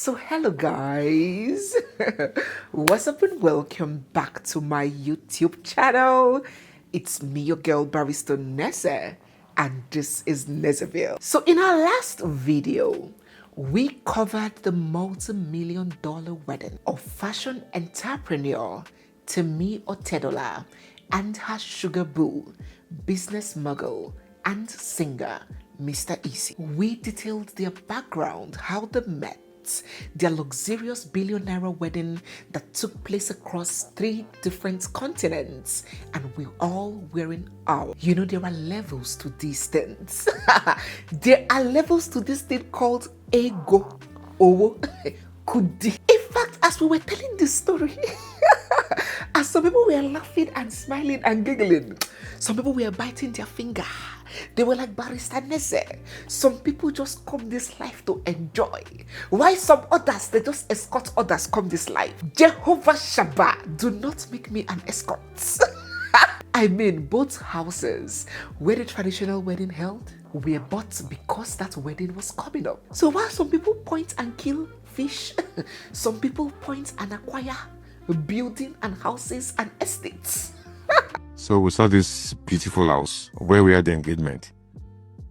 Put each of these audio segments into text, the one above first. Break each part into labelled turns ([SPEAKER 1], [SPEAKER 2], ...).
[SPEAKER 1] So hello guys, what's up and welcome back to my YouTube channel. It's me, your girl barrister Neze, and this is Nezeville. So in our last video, we covered the multi-million-dollar wedding of fashion entrepreneur Temi Otedola and her sugar boo, business mogul and singer Mr. Easy. We detailed their background, how they met, their luxurious billionaire wedding that took place across 3 different continents, and we're all wearing our. You know, there are levels to these things. There are levels to this thing called ego. Owo. Kudi. In fact, as we were telling this story, as some people were laughing and smiling and giggling, some people were biting their finger. They were like Barrister Neze. Some people just come this life to enjoy. Why some others, they just escort others come this life. Jehovah Shabbat, do not make me an escort. I mean, both houses where the traditional wedding held were bought because that wedding was coming up. So while some people point and kill fish, some people point and acquire building and houses and estates.
[SPEAKER 2] So we saw this beautiful house where we had the engagement.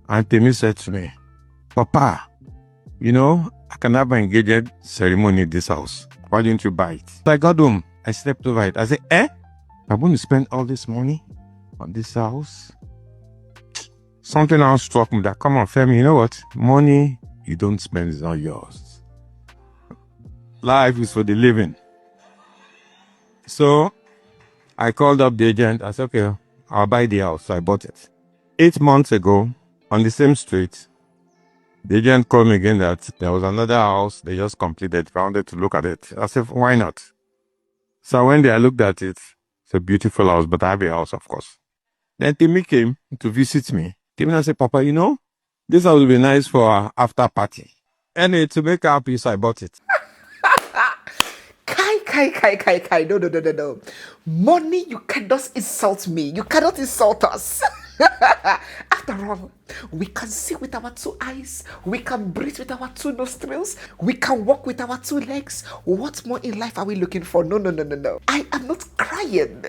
[SPEAKER 2] And Temi said to me, Papa, you know, I can have an engagement ceremony in this house. Why didn't you buy it? So I got home. I slept over it. I said, I'm going to spend all this money on this house? Something else struck me that, come on, Femi, you know what? Money you don't spend is not yours. Life is for the living. So I called up the agent. I said, okay, I'll buy the house. So I bought it. 8 months ago, on the same street, the agent called me again that there was another house they just completed. I wanted to look at it. I said, why not? So when I looked at it, it's a beautiful house, but I have a house, of course. Then Temi came to visit me. Temi said, Papa, you know, this house would be nice for our after party. Anyway, to make her happy, so I bought it.
[SPEAKER 1] Kai. No. Money, you cannot insult me. You cannot insult us. After all, we can see with our 2 eyes. We can breathe with our 2 nostrils. We can walk with our 2 legs. What more in life are we looking for? No. I am not crying.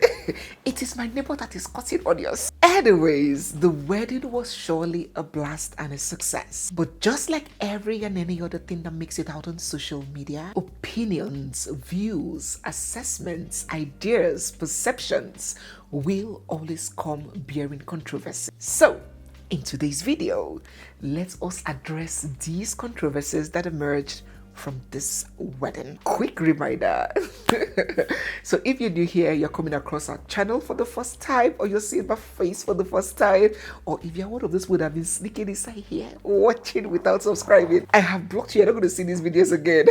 [SPEAKER 1] It is my neighbor that is cutting onions. Anyways, the wedding was surely a blast and a success. But just like every and any other thing that makes it out on social media, opinions, views, assessments, ideas, perceptions will always come bearing controversy. So, in today's video, let us address these controversies that emerged from this wedding. Quick reminder. So if you're new here, you're coming across our channel for the first time, or you're seeing my face for the first time, or if you're one of those who would have been sneaking inside here watching without subscribing, I have blocked you. You're not going to see these videos again.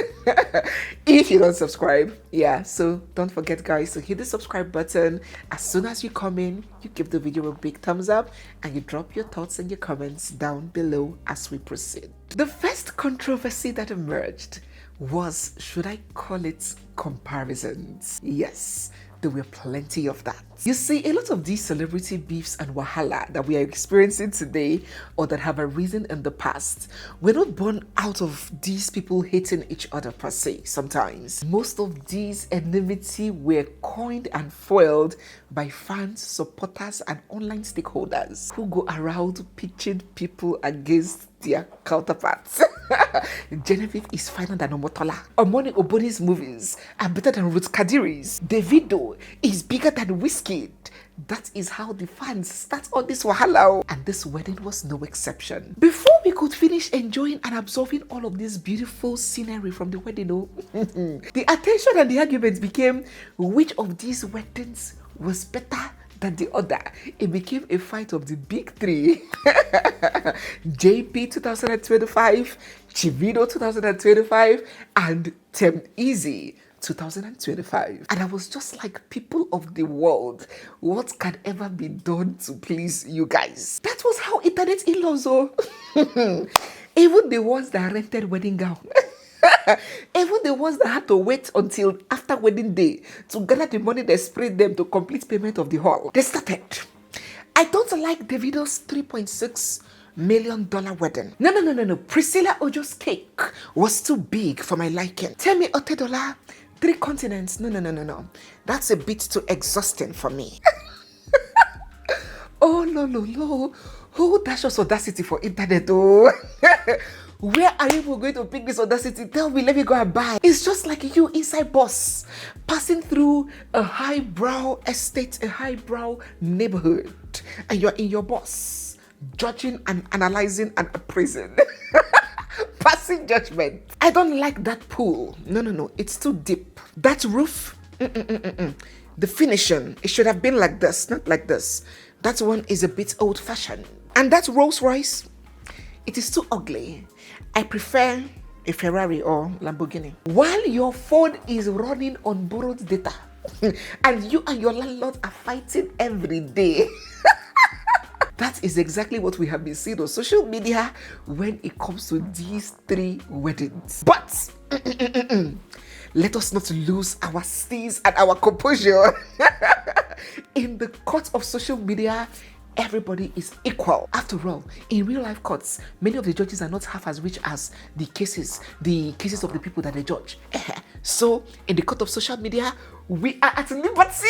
[SPEAKER 1] If you don't subscribe, so don't forget guys to hit the subscribe button. As soon as you come in, you give the video a big thumbs up and you drop your thoughts and your comments down below as we proceed. The first controversy that emerged was, should I call it, comparisons? Yes, there were plenty of that. You see, a lot of these celebrity beefs and wahala that we are experiencing today, or that have arisen in the past, were not born out of these people hating each other per se. Sometimes most of these enmity were coined and foiled by fans, supporters, and online stakeholders who go around pitching people against their counterparts. Genevieve is finer than Omotola. Omoni Oboni's movies are better than Ruth Kadiri's. Davido is bigger than Whiskey. That is how the fans start all this wahala. And this wedding was no exception. Before we could finish enjoying and absorbing all of this beautiful scenery from the wedding, the attention and the arguments became which of these weddings was better than the other. It became a fight of the big 3. JP 2025, Chivido 2025, and Temi 2025. And I was just like, people of the world, what can ever be done to please you guys? That was how internet in-laws even the ones that rented wedding gown. Even the ones that had to wait until after wedding day to gather the money they sprayed them to complete payment of the hall, they started. I don't like Davido's 3.6 $1 million wedding. No. Priscilla Ojo's cake was too big for my liking. Temi Otedola, 3 continents. No. That's a bit too exhausting for me. Oh, no. Who dash us audacity for internet, oh? Where are you going to pick this audacity? Tell me, let me go and buy. It's just like you inside bus, passing through a highbrow estate, a highbrow neighborhood, and you're in your bus, judging and analyzing and appraising. Passing judgment. I don't like that pool. No. It's too deep. That roof, the finishing, it should have been like this, not like this. That one is a bit old-fashioned. And that Rolls Royce, it is too ugly. I prefer a Ferrari or Lamborghini. While your phone is running on borrowed data, and you and your landlord are fighting every day. That is exactly what we have been seeing on social media when it comes to these 3 weddings. But let us not lose our steez and our composure. In the court of social media, everybody is equal. After all, in real life courts, many of the judges are not half as rich as the cases of the people that they judge. So, in the court of social media, we are at liberty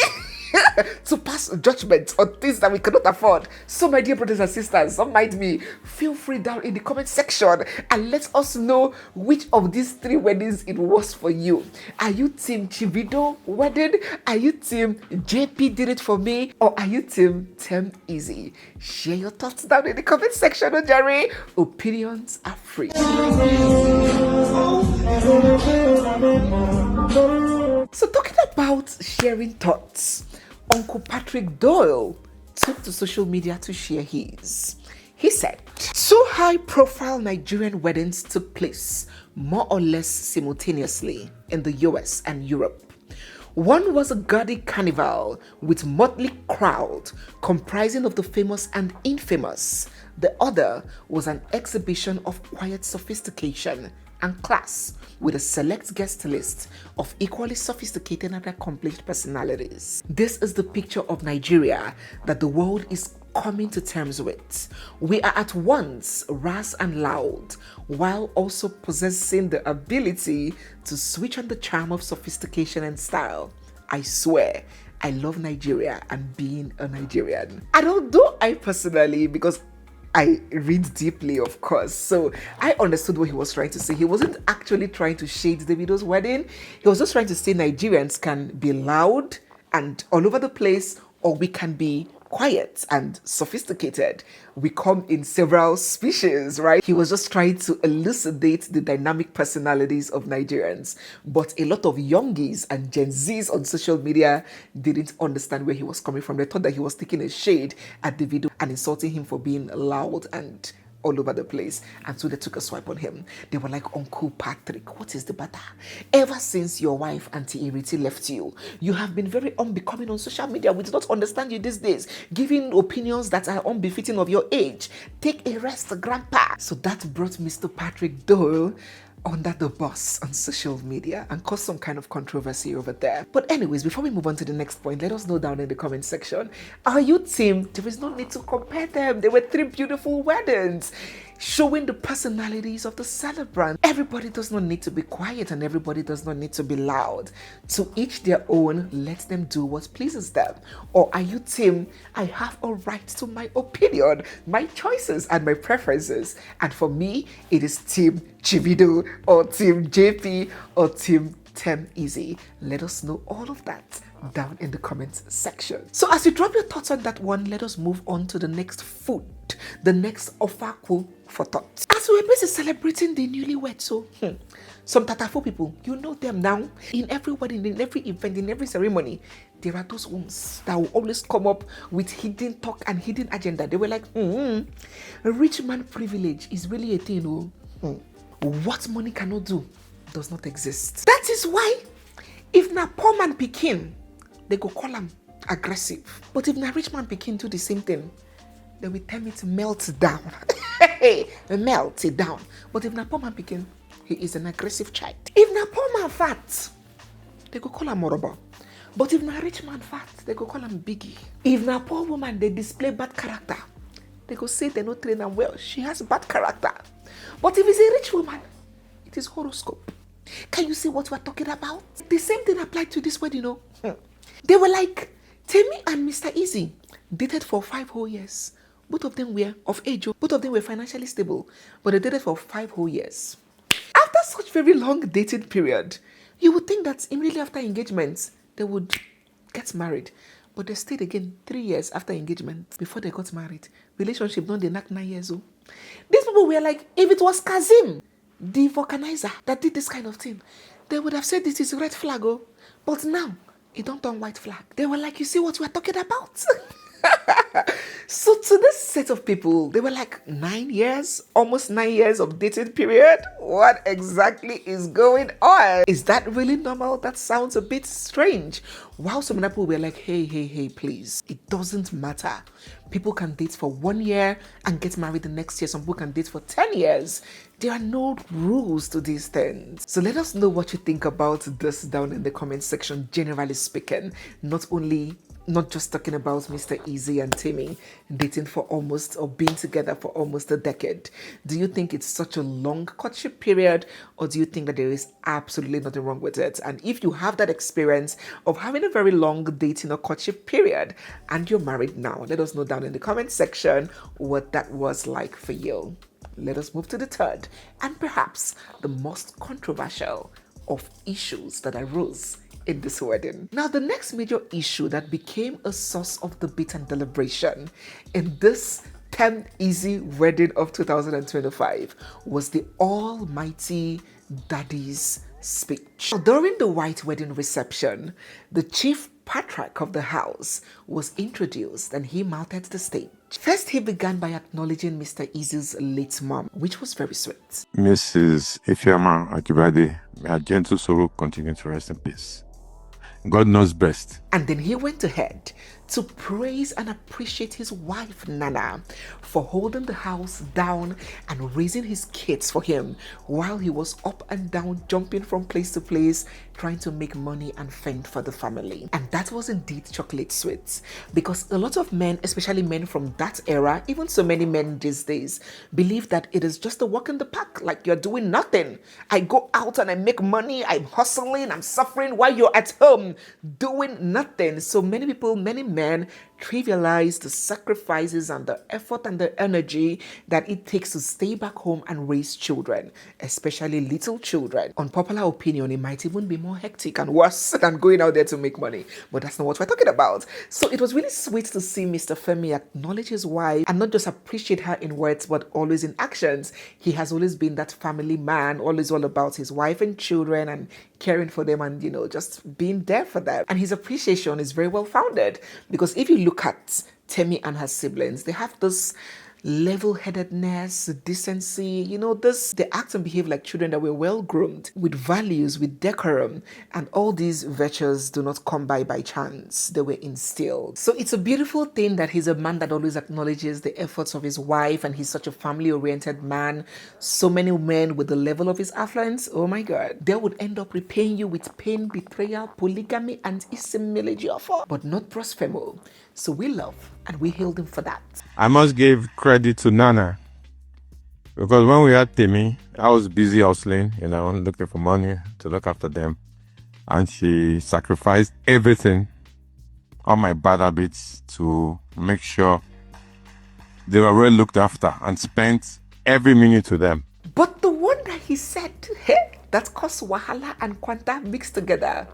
[SPEAKER 1] to pass judgment on things that we cannot afford. So, my dear brothers and sisters, don't mind me. Feel free down in the comment section and let us know which of these 3 weddings it was for you. Are you team Chivido wedding? Are you team JP did it for me? Or are you team Temi Easy? Share your thoughts down in the comment section, Jerry. Opinions are free. So talking about sharing thoughts, Uncle Patrick Doyle took to social media to share his. He said, 2 high-profile Nigerian weddings took place more or less simultaneously in the US and Europe. One was a gaudy carnival with motley crowd comprising of the famous and infamous. The other was an exhibition of quiet sophistication and class with a select guest list of equally sophisticated and accomplished personalities. This is the picture of Nigeria that the world is coming to terms with. We are at once rash and loud, while also possessing the ability to switch on the charm of sophistication and style. I swear, I love Nigeria and being a Nigerian. And although I personally, because I read deeply, of course, so I understood what he was trying to say. He wasn't actually trying to shade Davido's wedding. He was just trying to say Nigerians can be loud and all over the place, or we can be quiet and sophisticated. We come in several species, right? He was just trying to elucidate the dynamic personalities of Nigerians. But a lot of youngies and Gen Zs on social media didn't understand where he was coming from. They thought that he was taking a shade at Davido and insulting him for being loud and all over the place. And so they took a swipe on him. They were like, Uncle Patrick, what is the matter? Ever since your wife, Auntie Iriti, left you, you have been very unbecoming on social media. We do not understand you these days, giving opinions that are unbefitting of your age. Take a rest, grandpa. So that brought Mr. Patrick Doyle under the bus on social media and caused some kind of controversy over there. But anyways, before we move on to the next point, let us know down in the comment section, are you team? There is no need to compare them. They were 3 beautiful weddings, showing the personalities of the celebrant. Everybody does not need to be quiet and everybody does not need to be loud. To each their own, let them do what pleases them. Or are you team, I have a right to my opinion, my choices and my preferences. And for me, it is team Chivido or team JP or team Temi Easy. Let us know all of that down in the comments section. So as you drop your thoughts on that one, let us move on to the next food, the next offer for thoughts. As we were busy celebrating the newlyweds, so some Tatafo people, you know them now. In every wedding, in every event, in every ceremony, there are those ones that will always come up with hidden talk and hidden agenda. They were like, rich man privilege is really a thing. What money cannot do does not exist. That is why if na poor man pikin, they go call him aggressive. But if na rich man pikin do the same thing, they will tell me to melt down. Melt it down. But if na poor man pikin, he is an aggressive child. If na poor man fat, they go call him morobo. But if na rich man fat, they go call him biggie. If na poor woman, they display bad character, they go say they no train her well. She has bad character. But if it's a rich woman, it is horoscope. Can you see what we're talking about? The same thing applied to this wedding, you know. They were like, Temi and Mr. Easy dated for 5 whole years. Both of them were of age. Both of them were financially stable. But they dated for 5 whole years. After such very long dating period, you would think that immediately after engagement, they would get married. But they stayed again 3 years after engagement before they got married. Relationship, don't they knock 9 years old? These people were like, if it was Kazim, the vulcanizer, that did this kind of thing, they would have said this is red flag, oh. But now, it don't turn white flag. They were like, you see what we're talking about? So to this set of people, they were like 9 years, almost 9 years of dating period. What exactly is going on? Is that really normal? That sounds a bit strange. While some people were like, hey, please, it doesn't matter. People can date for 1 year and get married the next year. Some people can date for 10 years. There are no rules to these things. So let us know what you think about this down in the comment section, generally speaking. Not just talking about Mr. Easy and Temi dating for almost, or being together for almost a decade. Do you think it's such a long courtship period, or do you think that there is absolutely nothing wrong with it? And if you have that experience of having a very long dating or courtship period and you're married now, let us know down in the comment section what that was like for you. Let us move to the third and perhaps the most controversial of issues that arose in this wedding. Now, the next major issue that became a source of debate and deliberation in this 10 easy wedding of 2025 was the almighty daddy's speech. During the white wedding reception, the chief patriarch of the house was introduced and he mounted the stage. First, he began by acknowledging Mr. Easy's late mom, which was very sweet.
[SPEAKER 2] Mrs. Ifeoma Akibade, may her gentle soul continue to rest in peace. God knows best.
[SPEAKER 1] And then he went ahead to praise and appreciate his wife, Nana, for holding the house down and raising his kids for him while he was up and down, jumping from place to place, trying to make money and fend for the family. And that was indeed chocolate sweet, because a lot of men, especially men from that era, even so many men these days, believe that it is just a walk in the park, like you're doing nothing. I go out and I make money, I'm hustling, I'm suffering while you're at home doing nothing. So many people, many men trivialize the sacrifices and the effort and the energy that it takes to stay back home and raise children, especially little children. Unpopular opinion, it might even be more hectic and worse than going out there to make money, but that's not what we're talking about. So it was really sweet to see Mr. Femi acknowledge his wife and not just appreciate her in words, but always in actions. He has always been that family man, always all about his wife and children and caring for them and, just being there for them. And his appreciation is very well founded, because if you look at Temi and her siblings, they have this level-headedness, decency, they act and behave like children that were well-groomed, with values, with decorum, and all these virtues do not come by chance. They were instilled. So it's a beautiful thing that he's a man that always acknowledges the efforts of his wife, and he's such a family-oriented man. So many men with the level of his affluence, oh my God, they would end up repaying you with pain, betrayal, polygamy, and isimilejiofor, but not prosfemo. So we love and we hailed him for that.
[SPEAKER 2] I must give credit to Nana, because when we had Temi, I was busy hustling, looking for money to look after them. And she sacrificed everything, all my bad habits, to make sure they were well looked after and spent every minute with them.
[SPEAKER 1] But the one that he said, hey, that caused wahala and quanta mixed together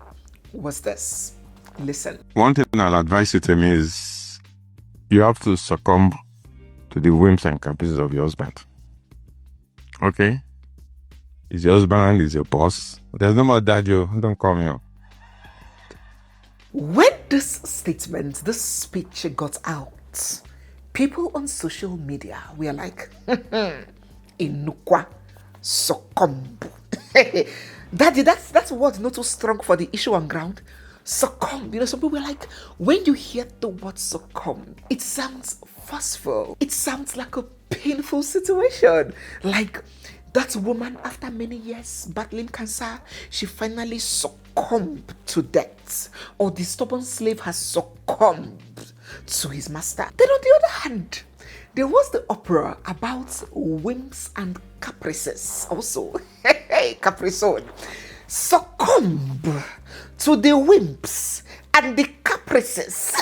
[SPEAKER 1] was this. Listen.
[SPEAKER 2] One thing I'll advise you to me is you have to succumb to the whims and caprices of your husband. Okay? He's your husband, he's your boss. There's no more dad, don't call me up.
[SPEAKER 1] When this statement, this speech got out, people on social media were like, Inukwa succumb. Daddy, that's word not too strong for the issue on ground. Succumb. Some people were like, when you hear the word succumb, it sounds forceful. It sounds like a painful situation. Like that woman, after many years battling cancer, she finally succumbed to death. Or the stubborn slave has succumbed to his master. Then on the other hand, There was the opera about whims and caprices also. Hey, capricone. Succumb to the whims and the caprices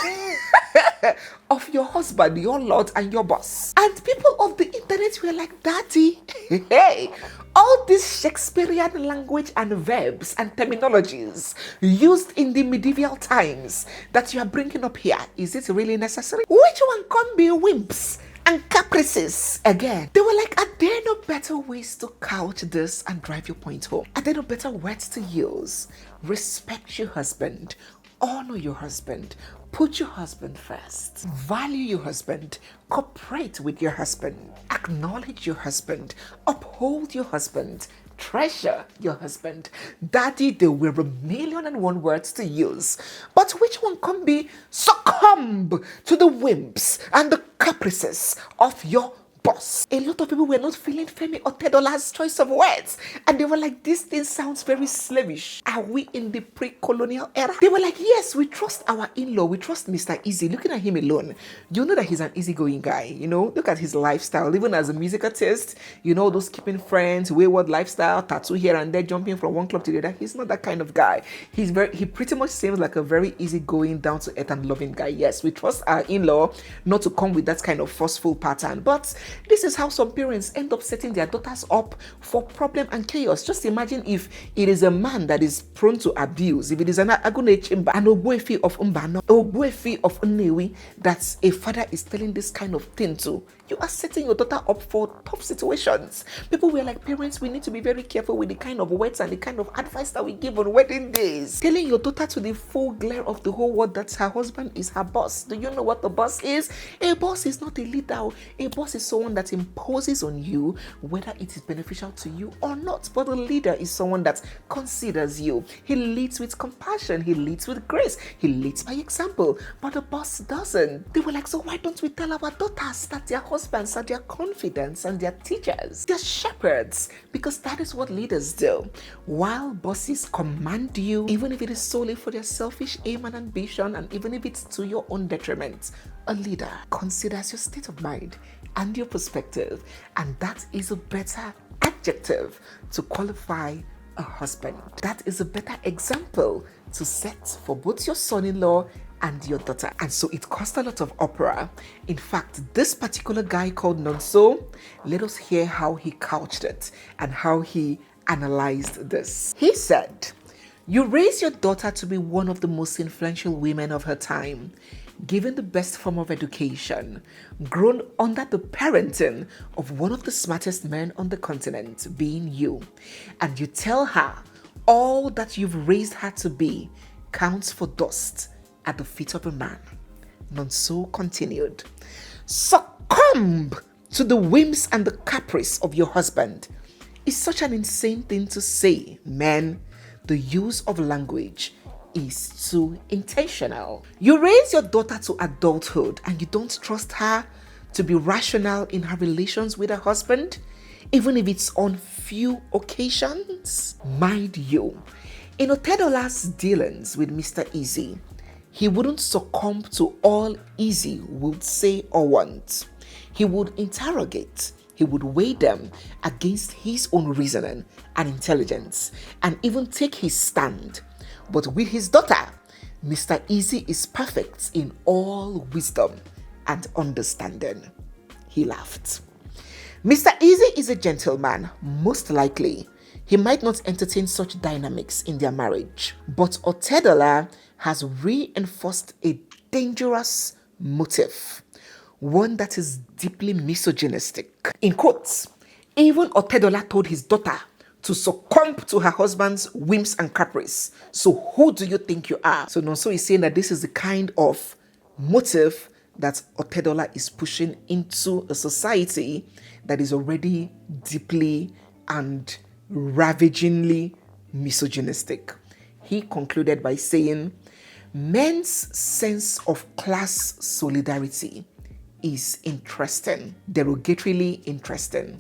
[SPEAKER 1] of your husband, your lord, and your boss. And people of the internet were like, Daddy, hey, all these Shakespearean language and verbs and terminologies used in the medieval times that you are bringing up here, is it really necessary? Which one can be wimps and caprices again? They were like, are there no better ways to couch this and drive your point home? Are there no better words to use? Respect your husband. Honor your husband. Put your husband first. Value your husband. Cooperate with your husband. Acknowledge your husband. Uphold your husband. Treasure your husband. Daddy, there were 1,000,001 words to use. But which one can be succumb to the whims and the caprices of your boss? A lot of people were not feeling Femi Otedola's choice of words, and they were like, this thing sounds very slavish. Are we in the pre-colonial era? They were like, yes, we trust our in-law, we trust Mr. Easy. Looking at him alone, you know that he's an easygoing guy. You know, look at his lifestyle, even as a music artist, you know, those keeping friends, wayward lifestyle, tattoo here and there, jumping from one club to the other. He's not that kind of guy. He pretty much seems like a very easygoing, down to earth and loving guy. Yes, we trust our in-law not to come with that kind of forceful pattern, but this is how some parents end up setting their daughters up for problem and chaos. Just imagine if it is a man that is prone to abuse, if it is an Agune Chimba, an Obuefi of Umbano, Obuefi of Unewi, that a father is telling this kind of thing to. You are setting your daughter up for tough situations. People were like, parents, we need to be very careful with the kind of words and the kind of advice that we give on wedding days. Telling your daughter to the full glare of the whole world that her husband is her boss. Do you know what the boss is? A boss is not a leader. A boss is someone that imposes on you whether it is beneficial to you or not. But a leader is someone that considers you. He leads with compassion. He leads with grace. He leads by example. But the boss doesn't. They were like, so why don't we tell our daughters that their husbands are their confidants and their teachers, their shepherds? Because that is what leaders do. While bosses command you, even if it is solely for their selfish aim and ambition, and even if it's to your own detriment, a leader considers your state of mind and your perspective, and that is a better adjective to qualify a husband. That is a better example to set for both your son-in-law and your daughter. And so it caused a lot of opera. In fact, this particular guy called Nonso, let us hear how he couched it and how he analyzed this. He said, you raise your daughter to be one of the most influential women of her time, given the best form of education, grown under the parenting of one of the smartest men on the continent, being you. And you tell her all that you've raised her to be counts for dust at the feet of a man. Nonso continued, succumb to the whims and the caprice of your husband is such an insane thing to say. Men, the use of language is too intentional. You raise your daughter to adulthood and you don't trust her to be rational in her relations with her husband, even if it's on few occasions. Mind you, in Otedola's dealings with Mr. Easy, he wouldn't succumb to all Easy would say or want. He would interrogate. He would weigh them against his own reasoning and intelligence and even take his stand. But with his daughter, Mr. Easy is perfect in all wisdom and understanding. He laughed. Mr. Easy is a gentleman, most likely. He might not entertain such dynamics in their marriage. But Otedola has reinforced a dangerous motive, one that is deeply misogynistic. In quotes, even Otedola told his daughter to succumb to her husband's whims and caprice. So who do you think you are? So Nonso is saying that this is the kind of motive that Otedola is pushing into a society that is already deeply and ravagingly misogynistic. He concluded by saying, men's sense of class solidarity is interesting, derogatorily interesting.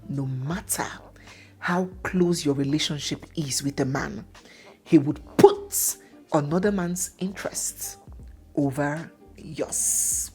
[SPEAKER 1] No matter how close your relationship is with a man, he would put another man's interests over yours.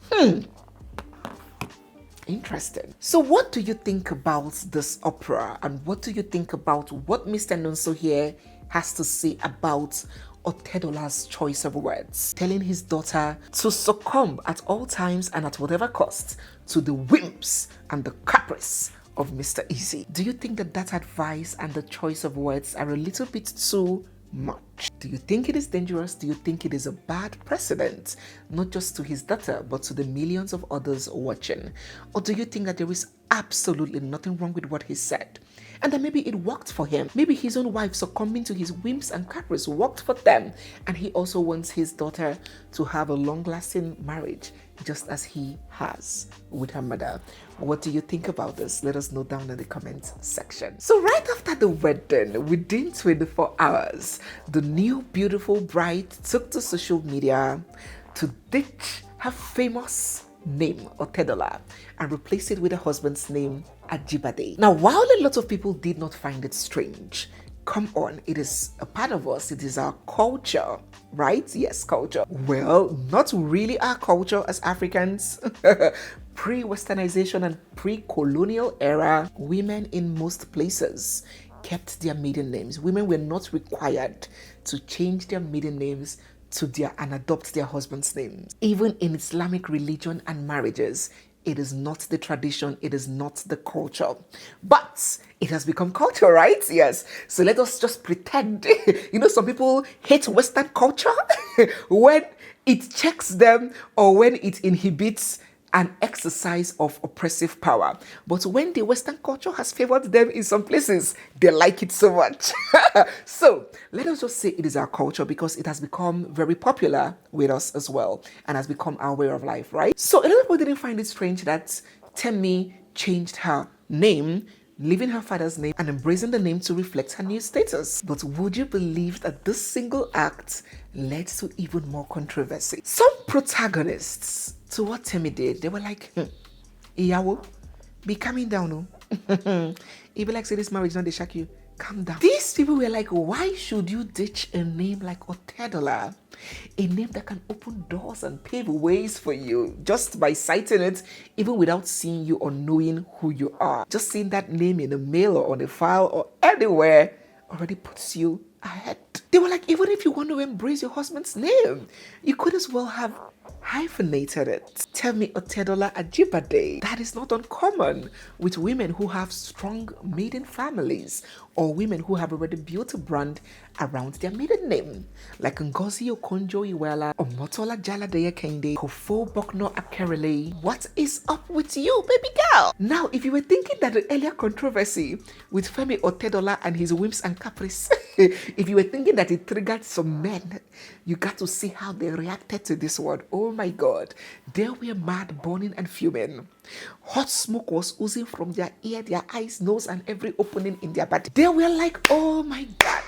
[SPEAKER 1] Interesting. So what do you think about this opera, and what do you think about what Mr. Nonso here has to say about Otedola's choice of words, telling his daughter to succumb at all times and at whatever cost to the whims and the caprice of Mr. Easy? Do you think that that advice and the choice of words are a little bit too much? Do you think it is dangerous? Do you think it is a bad precedent, not just to his daughter, but to the millions of others watching? Or do you think that there is absolutely nothing wrong with what he said, and that maybe it worked for him? Maybe his own wife succumbing to his whims and caprice worked for them, and he also wants his daughter to have a long-lasting marriage, just as he has with her mother. What do you think about this? Let us know down in the comment section. So right after the wedding, within 24 hours, the new beautiful bride took to social media to ditch her famous name, Otedola, and replace it with her husband's name, Ajibade. Now, while a lot of people did not find it strange, come on, it is a part of us. It is our culture, right? Yes, culture. Well, not really our culture as Africans. Pre-Westernization and pre-colonial era, women in most places kept their maiden names. Women were not required to change their maiden names to their and adopt their husband's names. Even in Islamic religion and marriages, it is not the tradition, it is not the culture. But it has become culture, right? Yes. So let us just pretend. You know, some people hate Western culture when it checks them or when it inhibits an exercise of oppressive power. But when the Western culture has favored them in some places, they like it so much. So let us just say it is our culture, because it has become very popular with us as well and has become our way of life, right? So a lot of people didn't find it strange that Temi changed her name, leaving her father's name and embracing the name to reflect her new status. But would you believe that this single act led to even more controversy? Some protagonists to what Temi did, they were like, Iyawo, be coming down. Oh. It be like, say this marriage, not they shock you. Calm down. These people were like, why should you ditch a name like Otedola? A name that can open doors and pave ways for you just by citing it, even without seeing you or knowing who you are. Just seeing that name in a mail or on a file or anywhere already puts you ahead. They were like, even if you want to embrace your husband's name, you could as well have hyphenated it. Temi Otedola Ajibade. That is not uncommon with women who have strong maiden families or women who have already built a brand around their maiden name, like Ngozi Okonjo-Iweala, Omotola Jaladaya Kende, Kofo Bokno Akerele. What is up with you, baby girl? Now, if you were thinking that the earlier controversy with Femi Otedola and his whims and caprice, if you were thinking that it triggered some men, you got to see how they reacted to this word. Oh my God. They were mad, burning and fuming. Hot smoke was oozing from their ear, their eyes, nose, and every opening in their body. They were like, oh my God.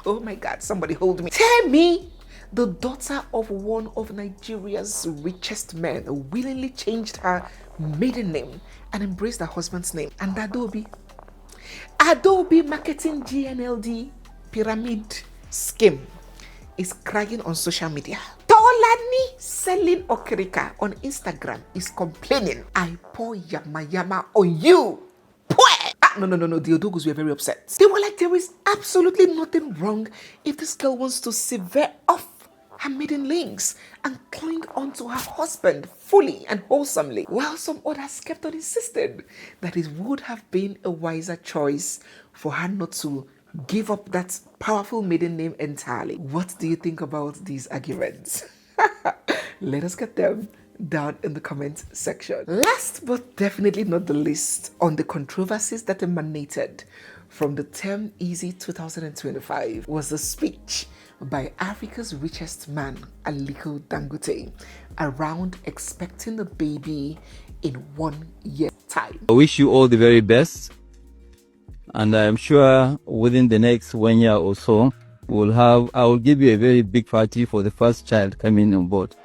[SPEAKER 1] Oh my God, somebody hold me. Temi, the daughter of one of Nigeria's richest men, willingly changed her maiden name and embraced her husband's name. And Adobe marketing GNLD pyramid scheme is crying on social media. Tolani selling okrika on Instagram is complaining, I pour yama on you. No. The Odogus were very upset. They were like, there is absolutely nothing wrong if this girl wants to sever off her maiden links and cling on to her husband fully and wholesomely, while some others kept on insisting that it would have been a wiser choice for her not to give up that powerful maiden name entirely. What do you think about these arguments? Let us get them down in the comment section. Last but definitely not the least, on the controversies that emanated from the Term Easy 2025 was the speech by Africa's richest man, Aliko Dangote, around expecting a baby in 1 year time.
[SPEAKER 3] I wish you all the very best, and I'm sure within the next 1 year or so, I will give you a very big party for the first child coming on board.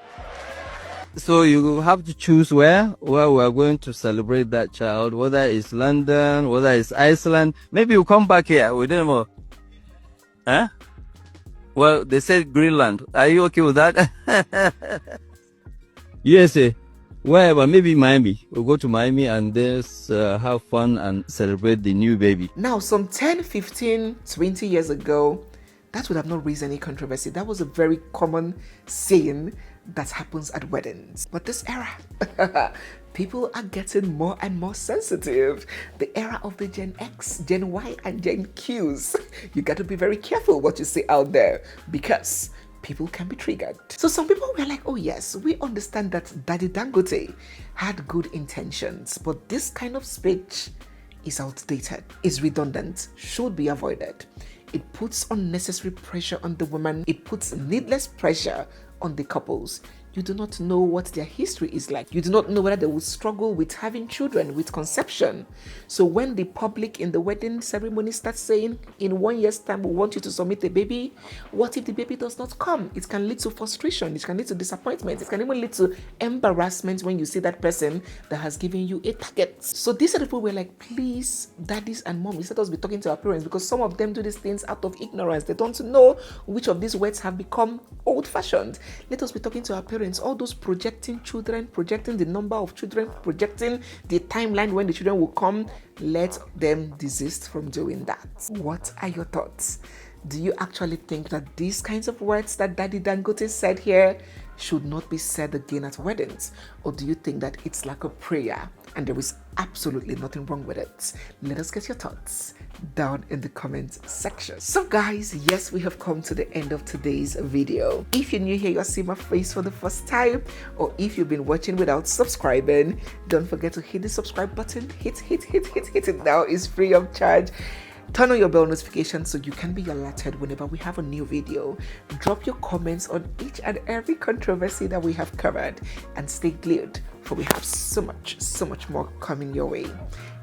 [SPEAKER 3] So you have to choose where we are going to celebrate that child, whether it's London, whether it's Iceland. Maybe you come back here, we don't know. Huh? Well, they said Greenland. Are you okay with that? USA. Wherever, maybe Miami. We'll go to Miami and just have fun and celebrate the new baby.
[SPEAKER 1] Now, some 10, 15, 20 years ago, that would have not raised any controversy. That was a very common saying that happens at weddings. But this era, people are getting more and more sensitive. The era of the Gen X, Gen Y, and Gen Qs. You got to be very careful what you say out there because people can be triggered. So some people were like, oh yes, we understand that Daddy Dangote had good intentions, but this kind of speech is outdated, is redundant, should be avoided. It puts unnecessary pressure on the woman. It puts needless pressure on the couples. You do not know what their history is like. You do not know whether they will struggle with having children, with conception. So when the public in the wedding ceremony starts saying, in 1 year's time, we want you to submit a baby, what if the baby does not come? It can lead to frustration. It can lead to disappointment. It can even lead to embarrassment when you see that person that has given you a target. So these are the people were like, please, daddies and moms, let us be talking to our parents, because some of them do these things out of ignorance. They don't know which of these words have become old-fashioned. Let us be talking to our parents. All those projecting children, projecting the number of children, projecting the timeline when the children will come, let them desist from doing that. What are your thoughts? Do you actually think that these kinds of words that Daddy Dangote said here should not be said again at weddings? Or do you think that it's like a prayer and there is absolutely nothing wrong with it? Let us get your thoughts down in the comment section. So guys, yes, we have come to the end of today's video. If you're new here, you're seeing my face for the first time, or if you've been watching without subscribing, don't forget to hit the subscribe button. Hit it now. It's free of charge. Turn on your bell notification so you can be alerted whenever we have a new video. Drop your comments on each and every controversy that we have covered, and stay glued, for we have so much more coming your way.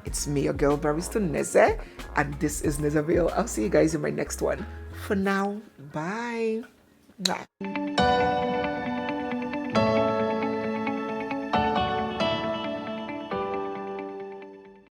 [SPEAKER 1] It's me, your girl barista Neze, and this is Nezeville. I'll see you guys in my next one. For now, bye. Bye.